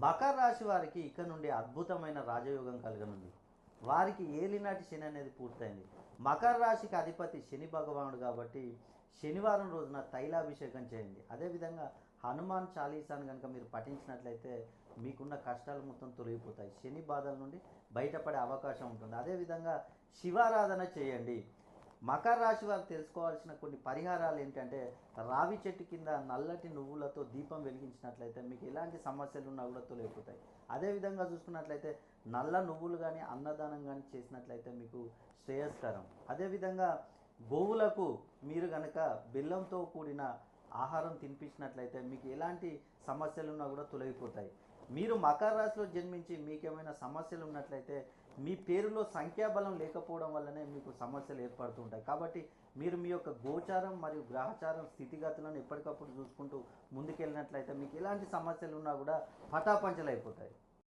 మకర రాశి వారికి ఇక నుండి అద్భుతమైన రాజయోగం కలగనుంది. వారికి ఏలినాటి శని అనేది పూర్తయింది. మకర రాశికి అధిపతి శని భగవానుడు కాబట్టి శనివారం రోజున తైలాభిషేకం చేయండి. అదేవిధంగా హనుమాన్ చాలీసాను కనుక మీరు పఠించినట్లయితే మీకున్న కష్టాలు మొత్తం తొలగిపోతాయి. శని బాధల నుండి బయటపడే అవకాశం ఉంటుంది. అదేవిధంగా శివారాధన చేయండి. మకర రాశి వారు తెలుసుకోవాల్సిన కొన్ని పరిహారాలు ఏంటంటే, రావి చెట్టు కింద నల్లటి నువ్వులతో దీపం వెలిగించినట్లయితే మీకు ఎలాంటి సమస్యలు ఉన్నా కూడా తొలగిపోతాయి. అదేవిధంగా చూసుకున్నట్లయితే నల్ల నువ్వులు కానీ అన్నదానం కానీ చేసినట్లయితే మీకు శ్రేయస్కరం. అదేవిధంగా గోవులకు మీరు కనుక బెల్లంతో కూడిన ఆహారం తినిపించినట్లయితే మీకు ఎలాంటి సమస్యలు ఉన్నా కూడా తొలగిపోతాయి. మీరు మకర రాశిలో జన్మించి మీకేమైనా సమస్యలు ఉన్నట్లయితే మీ పేరులో సంఖ్యాబలం లేకపోవడం వల్లనే మీకు సమస్యలు ఏర్పడుతుంటాయి. కాబట్టి మీరు మీ యొక్క గోచారం మరియు గ్రహచారం స్థితిగతులను ఎప్పటికప్పుడు చూసుకుంటూ ముందుకెళ్ళినట్లయితే మీకు ఎలాంటి సమస్యలు ఉన్నా కూడా పటాపంచలైపోతాయి.